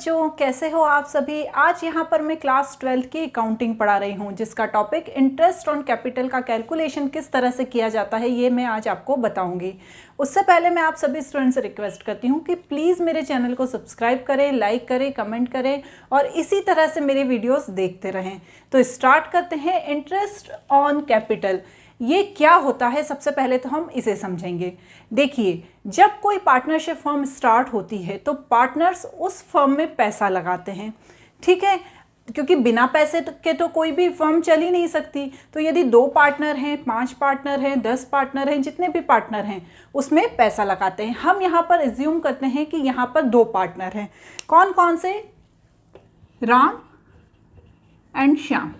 बच्चों, कैसे हो आप सभी। आज यहाँ पर मैं क्लास 12 की अकाउंटिंग पढ़ा रही हूँ, जिसका टॉपिक इंटरेस्ट ऑन कैपिटल का कैलकुलेशन किस तरह से किया जाता है ये मैं आज आपको बताऊंगी। उससे पहले मैं आप सभी स्टूडेंट से रिक्वेस्ट करती हूँ कि प्लीज़ मेरे चैनल को सब्सक्राइब करें, लाइक करें, कमेंट करें और इसी तरह से मेरे वीडियोज़ देखते रहें। तो स्टार्ट करते हैं। इंटरेस्ट ऑन कैपिटल ये क्या होता है, सबसे पहले तो हम इसे समझेंगे। देखिए, जब कोई पार्टनरशिप फर्म स्टार्ट होती है तो पार्टनर्स उस फर्म में पैसा लगाते हैं, ठीक है, क्योंकि बिना पैसे के तो कोई भी फर्म चल ही नहीं सकती। तो यदि 2 पार्टनर हैं, 5 पार्टनर हैं, 10 पार्टनर हैं, जितने भी पार्टनर हैं उसमें पैसा लगाते हैं। हम यहाँ पर एज्यूम करते हैं कि यहाँ पर 2 पार्टनर हैं। कौन कौन से? राम एंड श्याम,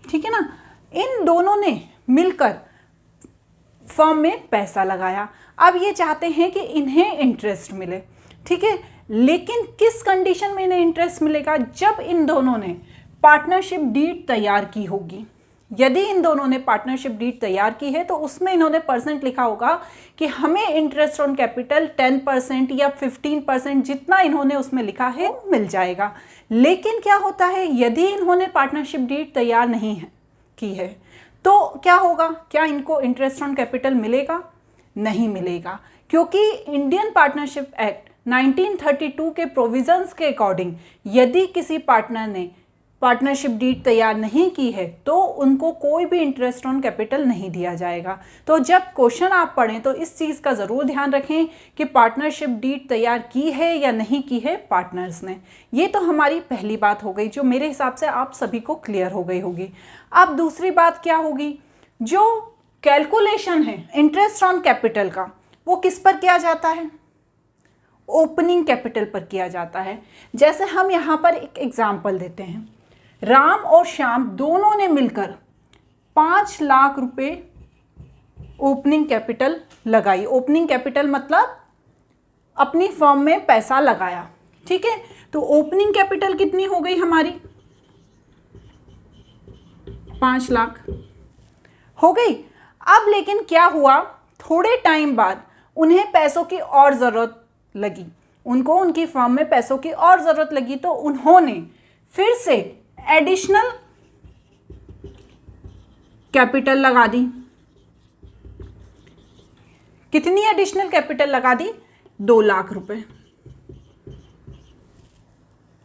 ठीक है ना। इन दोनों ने मिलकर फर्म में पैसा लगाया। अब ये चाहते हैं कि इन्हें इंटरेस्ट मिले, ठीक है, लेकिन किस कंडीशन में इन्हें इंटरेस्ट मिलेगा? जब इन दोनों ने पार्टनरशिप डीड तैयार की होगी। यदि इन दोनों ने पार्टनरशिप डीड तैयार की है तो उसमें इन्होंने परसेंट लिखा होगा कि हमें इंटरेस्ट ऑन कैपिटल 10% या 15% जितना इन्होंने उसमें लिखा है मिल जाएगा। लेकिन क्या होता है, यदि इन्होंने पार्टनरशिप डीड तैयार नहीं है की है तो क्या होगा? क्या इनको इंटरेस्ट ऑन कैपिटल मिलेगा? नहीं मिलेगा, क्योंकि इंडियन पार्टनरशिप एक्ट 1932 के प्रोविजंस के अकॉर्डिंग यदि किसी पार्टनर ने पार्टनरशिप डीड तैयार नहीं की है तो उनको कोई भी इंटरेस्ट ऑन कैपिटल नहीं दिया जाएगा। तो जब क्वेश्चन आप पढ़ें तो इस चीज़ का ज़रूर ध्यान रखें कि पार्टनरशिप डीड तैयार की है या नहीं की है पार्टनर्स ने। ये तो हमारी पहली बात हो गई, जो मेरे हिसाब से आप सभी को क्लियर हो गई होगी। अब दूसरी बात क्या होगी? जो कैलकुलेशन है इंटरेस्ट ऑन कैपिटल का, वो किस पर किया जाता है? ओपनिंग कैपिटल पर किया जाता है। जैसे हम यहाँ पर एक एग्जाम्पल देते हैं। राम और श्याम दोनों ने मिलकर 5 लाख रुपए ओपनिंग कैपिटल लगाई। ओपनिंग कैपिटल मतलब अपनी फर्म में पैसा लगाया, ठीक है। तो ओपनिंग कैपिटल कितनी हो गई हमारी? 5 लाख हो गई। अब लेकिन क्या हुआ, थोड़े टाइम बाद उन्हें पैसों की और ज़रूरत लगी, उनको उनकी फर्म में पैसों की और ज़रूरत लगी, तो उन्होंने फिर से एडिशनल कैपिटल लगा दी। कितनी एडिशनल कैपिटल लगा दी? 2 लाख रुपए।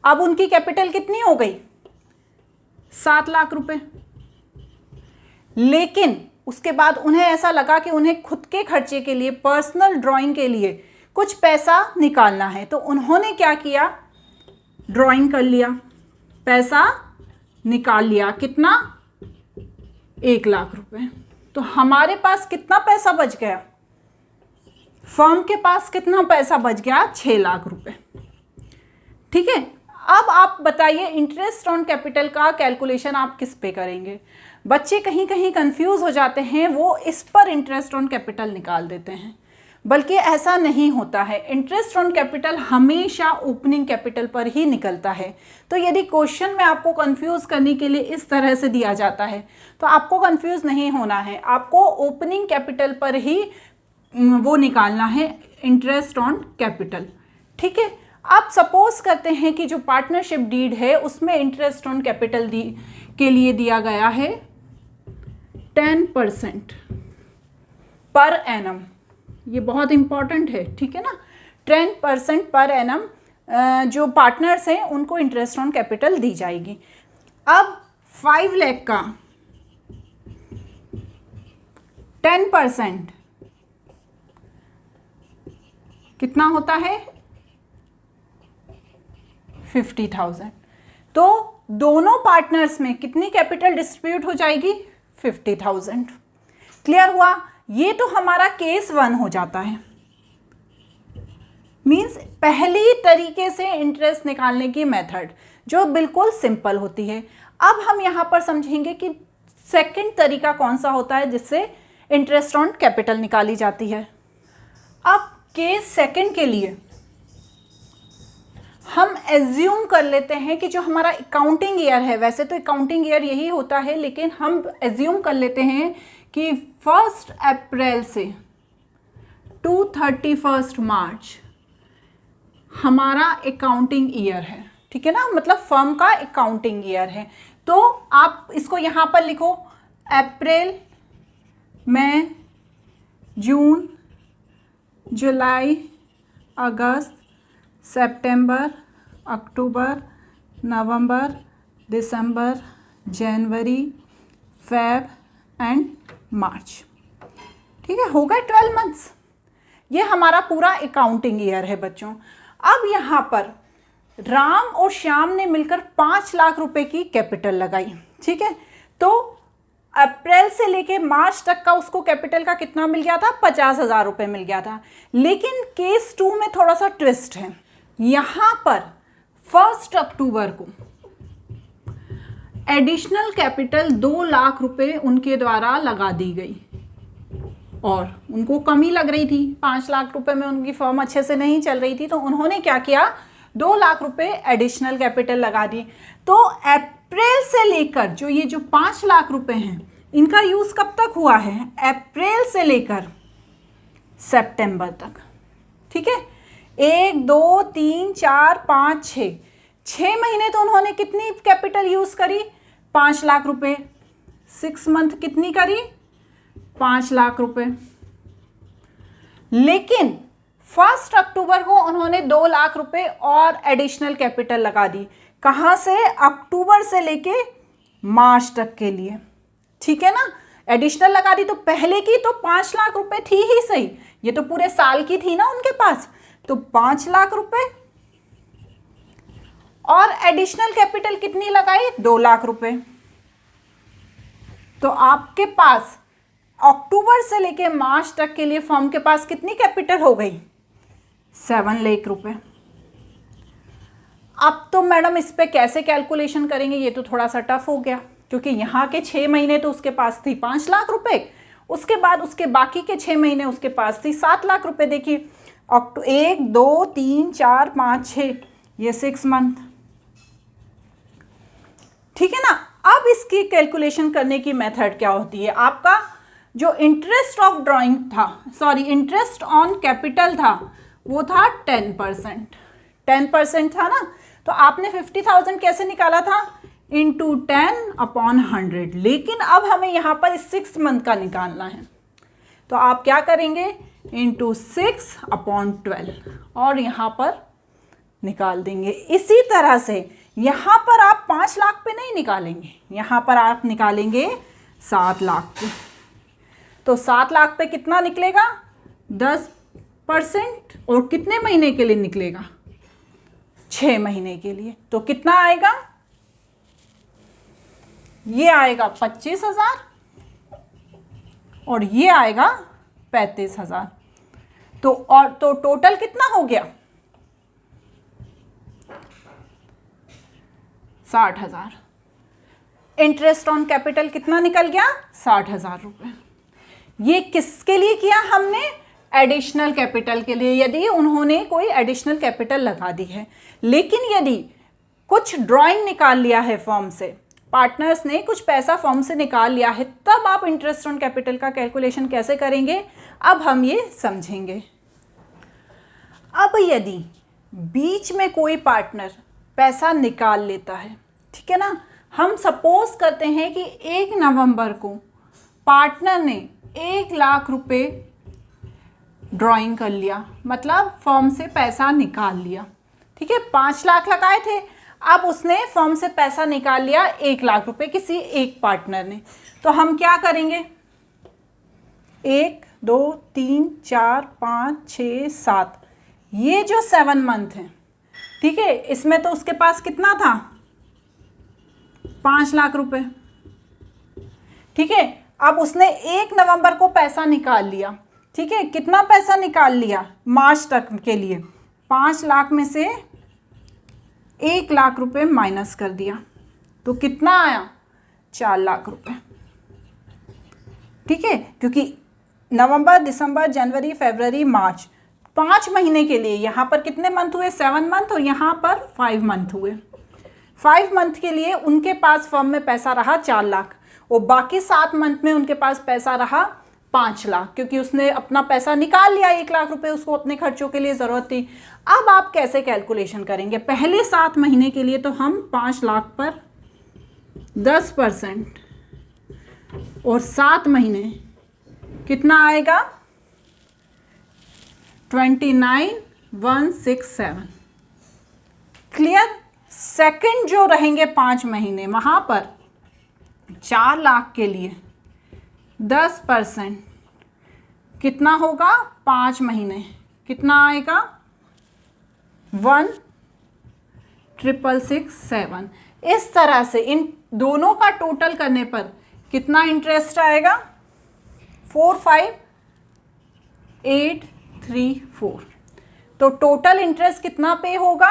अब उनकी कैपिटल कितनी हो गई? 7 लाख रुपए। लेकिन उसके बाद उन्हें ऐसा लगा कि उन्हें खुद के खर्चे के लिए, पर्सनल ड्राइंग के लिए कुछ पैसा निकालना है, तो उन्होंने क्या किया? ड्राइंग कर लिया, पैसा निकाल लिया। कितना? 1 लाख रुपए। तो हमारे पास कितना पैसा बच गया? फर्म के पास कितना पैसा बच गया? 6 लाख रुपए, ठीक है। अब आप बताइए, इंटरेस्ट ऑन कैपिटल का कैलकुलेशन आप किस पे करेंगे? बच्चे कहीं कहीं कंफ्यूज हो जाते हैं, वो इस पर इंटरेस्ट ऑन कैपिटल निकाल देते हैं, बल्कि ऐसा नहीं होता है। इंटरेस्ट ऑन कैपिटल हमेशा ओपनिंग कैपिटल पर ही निकलता है। तो यदि क्वेश्चन में आपको कंफ्यूज करने के लिए इस तरह से दिया जाता है तो आपको कंफ्यूज नहीं होना है, आपको ओपनिंग कैपिटल पर ही वो निकालना है, इंटरेस्ट ऑन कैपिटल, ठीक है। आप सपोज करते हैं कि जो पार्टनरशिप डीड है उसमें इंटरेस्ट ऑन कैपिटल के लिए दिया गया है 10% पर एनम। ये बहुत इंपॉर्टेंट है, ठीक है ना। 10% पर एनम जो पार्टनर्स हैं उनको इंटरेस्ट ऑन कैपिटल दी जाएगी। अब 5 लाख का 10% कितना होता है? 50,000। तो दोनों पार्टनर्स में कितनी कैपिटल डिस्ट्रीब्यूट हो जाएगी? 50,000। क्लियर हुआ? ये तो हमारा केस 1 हो जाता है। मींस पहली तरीके से इंटरेस्ट निकालने की मेथड जो बिल्कुल सिंपल होती है। अब हम यहाँ पर समझेंगे कि सेकंड तरीका कौन सा होता है जिससे इंटरेस्ट ऑन कैपिटल निकाली जाती है। अब केस सेकंड के लिए हम एज्यूम कर लेते हैं कि जो हमारा अकाउंटिंग ईयर है, वैसे तो अकाउंटिंग ईयर यही होता है, लेकिन हम एज्यूम कर लेते हैं कि 1 अप्रैल से 31 मार्च हमारा अकाउंटिंग ईयर है, ठीक है ना, मतलब फर्म का अकाउंटिंग ईयर है। तो आप इसको यहाँ पर लिखो, अप्रैल, मई, जून, जुलाई, अगस्त, सितंबर, अक्टूबर, नवंबर, दिसंबर, जनवरी, फेब एंड मार्च। ठीक है, हो गए 12 मंथ्स। ये हमारा पूरा अकाउंटिंग ईयर है बच्चों। अब यहाँ पर राम और श्याम ने मिलकर 5 लाख रुपए की कैपिटल लगाई, ठीक है। तो अप्रैल से लेके मार्च तक का उसको कैपिटल का कितना मिल गया था, 50,000 रुपये मिल गया था। लेकिन केस 2 में थोड़ा सा ट्विस्ट है। यहाँ पर 1 अक्टूबर को एडिशनल कैपिटल 2 लाख रुपए उनके द्वारा लगा दी गई और उनको कमी लग रही थी, 5 लाख रुपए में उनकी फर्म अच्छे से नहीं चल रही थी। तो उन्होंने क्या किया, 2 लाख रुपए एडिशनल कैपिटल लगा दी। तो अप्रैल से लेकर जो 5 लाख रुपए हैं, इनका यूज कब तक हुआ है, अप्रैल से लेकर सितंबर तक, ठीक है। 1 2 3 4 5 6 महीने तो उन्होंने कितनी कैपिटल यूज करी, 5 लाख रुपए। 6 मंथ कितनी करी, 5 लाख रुपए। लेकिन 1 अक्टूबर को उन्होंने 2 लाख रुपए और एडिशनल कैपिटल लगा दी। कहाँ से, अक्टूबर से लेके मार्च तक के लिए, ठीक है ना। एडिशनल लगा दी, तो पहले की तो 5 लाख रुपए थी ही सही, ये तो पूरे साल की थी ना उनके पास, तो 5 लाख रुपए और एडिशनल कैपिटल कितनी लगाई, 2 लाख रुपए। तो आपके पास अक्टूबर से लेके मार्च तक के लिए फर्म के पास कितनी कैपिटल हो गई, 7 लाख रुपए। अब तो मैडम इस पे कैसे कैलकुलेशन करेंगे, ये तो थोड़ा सा टफ हो गया, क्योंकि यहाँ के 6 महीने तो उसके पास थी 5 लाख रुपए, उसके बाद उसके बाकी के 6 महीने उसके पास थी 7 लाख रुपए। देखिए 1 2 3 4 5 6, ये 6 मंथ, ठीक है ना। अब इसकी कैलकुलेशन करने की मेथड क्या होती है, आपका जो इंटरेस्ट ऑफ ड्राइंग था, सॉरी इंटरेस्ट ऑन कैपिटल था, वो था 10% था ना। तो आपने 50,000 कैसे निकाला था, इंटू 10/100। लेकिन अब हमें यहाँ पर 6 मंथ का निकालना है, तो आप क्या करेंगे, इंटू 6/12 और यहाँ पर निकाल देंगे। इसी तरह से यहाँ पर आप 5 लाख पे नहीं निकालेंगे, यहाँ पर आप निकालेंगे 7 लाख पे। तो 7 लाख पे कितना निकलेगा, 10%, और कितने महीने के लिए निकलेगा, 6 महीने के लिए। तो कितना आएगा, ये आएगा 25,000 और ये आएगा 35,000। तो टोटल कितना हो गया, 60,000। इंटरेस्ट ऑन कैपिटल कितना निकल गया, 60,000 रुपए। ये किसके लिए किया हमने, एडिशनल कैपिटल के लिए, यदि उन्होंने कोई एडिशनल कैपिटल लगा दी है। लेकिन यदि कुछ ड्राइंग निकाल लिया है फर्म से, पार्टनर्स ने कुछ पैसा फर्म से निकाल लिया है, तब आप इंटरेस्ट ऑन कैपिटल का कैलकुलेशन कैसे करेंगे, अब हम ये समझेंगे। अब यदि बीच में कोई पार्टनर पैसा निकाल लेता है, ठीक है ना, हम सपोज करते हैं कि 1 नवंबर को पार्टनर ने 1 लाख रुपए ड्राइंग कर लिया, मतलब फर्म से पैसा निकाल लिया, ठीक है। 5 लाख लगाए थे, अब उसने फर्म से पैसा निकाल लिया 1 लाख रुपए किसी एक पार्टनर ने। तो हम क्या करेंगे, 1 2 3 4 5 6 7, ये जो 7 मंथ है, ठीक है, इसमें तो उसके पास कितना था, 5 लाख रुपए, ठीक है। अब उसने 1 नवंबर को पैसा निकाल लिया, ठीक है, कितना पैसा निकाल लिया मार्च तक के लिए, 5 लाख में से 1 लाख रुपए माइनस कर दिया, तो कितना आया, 4 लाख रुपए, ठीक है। क्योंकि नवंबर, दिसंबर, जनवरी, फरवरी, मार्च, 5 महीने के लिए यहाँ पर कितने मंथ हुए, 7 मंथ, और यहाँ पर 5 मंथ हुए। 5 मंथ के लिए उनके पास फर्म में पैसा रहा 4 लाख, और बाकी 7 मंथ में उनके पास पैसा रहा 5 लाख, क्योंकि उसने अपना पैसा निकाल लिया, 1 लाख रुपए उसको अपने खर्चों के लिए ज़रूरत थी। अब आप कैसे कैलकुलेशन करेंगे? पहले 7 महीने के लिए तो हम 5 लाख पर 10% और 7 महीने कितना आएगा? 29,167। क्लियर? सेकंड जो रहेंगे 5 महीने, वहां पर 4 लाख के लिए 10% कितना होगा? 5 महीने कितना आएगा? 1,667। इस तरह से इन दोनों का टोटल करने पर कितना इंटरेस्ट आएगा? 45,834। तो टोटल इंटरेस्ट कितना पे होगा?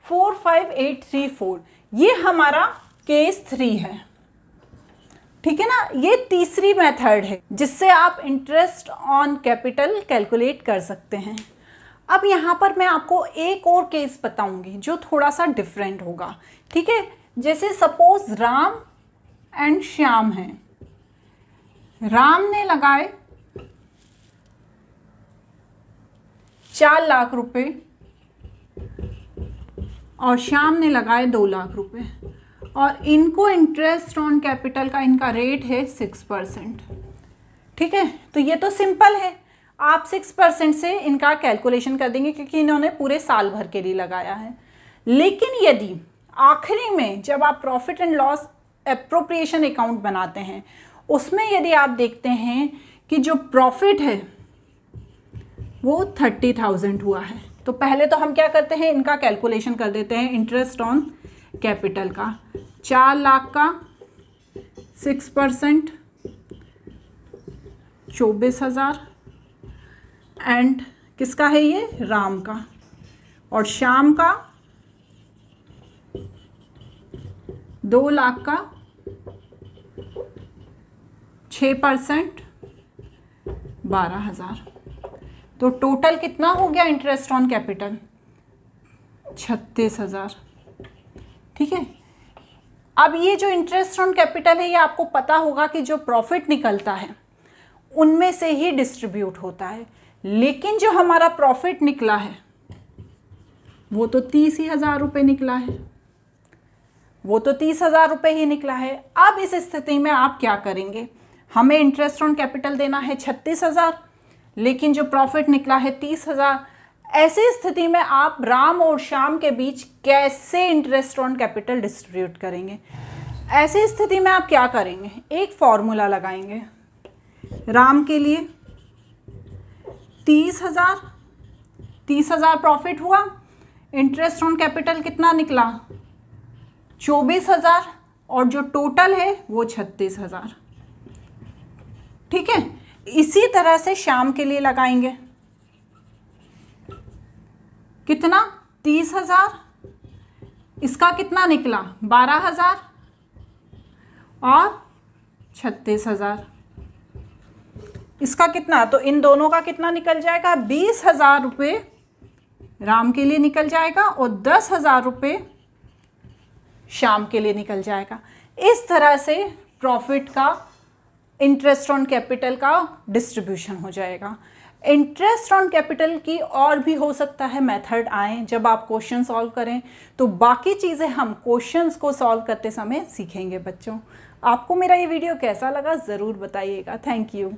45,834। ये हमारा केस 3 है, ठीक है ना। ये तीसरी मेथड है जिससे आप इंटरेस्ट ऑन कैपिटल कैलकुलेट कर सकते हैं। अब यहाँ पर मैं आपको एक और केस बताऊंगी जो थोड़ा सा डिफरेंट होगा, ठीक है। जैसे सपोज राम एंड श्याम हैं। राम ने लगाए 4 लाख रुपए और श्याम ने लगाए 2 लाख रुपए, और इनको इंटरेस्ट ऑन कैपिटल का इनका रेट है 6%, ठीक है। तो ये तो सिंपल है, आप 6% से इनका कैलकुलेशन कर देंगे क्योंकि इन्होंने पूरे साल भर के लिए लगाया है। लेकिन यदि आखिरी में जब आप profit and loss appropriation account बनाते हैं, उसमें यदि आप देखते हैं कि जो प्रॉफिट है वो 30,000 हुआ है, तो पहले तो हम क्या करते हैं, इनका कैलकुलेशन कर देते हैं इंटरेस्ट ऑन कैपिटल का। 4 लाख का 6% 24,000, एंड किसका है ये? राम का। और श्याम का 2 लाख का 6% 12,000। तो टोटल कितना हो गया इंटरेस्ट ऑन कैपिटल? 36,000, ठीक है। अब ये जो इंटरेस्ट ऑन कैपिटल है, ये आपको पता होगा कि जो प्रॉफिट निकलता है उनमें से ही डिस्ट्रीब्यूट होता है। लेकिन जो हमारा प्रॉफिट निकला है वो तो 30,000 रुपये निकला है, वो तो 30,000 रुपये ही निकला है। अब इस स्थिति में आप क्या करेंगे? हमें इंटरेस्ट ऑन कैपिटल देना है 36,000, लेकिन जो प्रॉफिट निकला है 30,000। ऐसी स्थिति में आप राम और श्याम के बीच कैसे इंटरेस्ट ऑन कैपिटल डिस्ट्रीब्यूट करेंगे? ऐसी स्थिति में आप क्या करेंगे? एक फॉर्मूला लगाएंगे। राम के लिए 30,000 प्रॉफिट हुआ, इंटरेस्ट ऑन कैपिटल कितना निकला? 24,000, और जो टोटल है वो 36,000, ठीक है। इसी तरह से श्याम के लिए लगाएंगे। कितना? 30,000, इसका कितना निकला? 12,000 और 36,000, इसका कितना? तो इन दोनों का कितना निकल जाएगा? 20,000 रुपये राम के लिए निकल जाएगा और 10,000 रुपये श्याम के लिए निकल जाएगा। इस तरह से प्रॉफिट का, इंटरेस्ट ऑन कैपिटल का डिस्ट्रीब्यूशन हो जाएगा। इंटरेस्ट ऑन कैपिटल की और भी हो सकता है मेथड आए जब आप क्वेश्चन सॉल्व करें, तो बाकी चीज़ें हम क्वेश्चंस को सॉल्व करते समय सीखेंगे बच्चों। आपको मेरा ये वीडियो कैसा लगा ज़रूर बताइएगा। Thank you.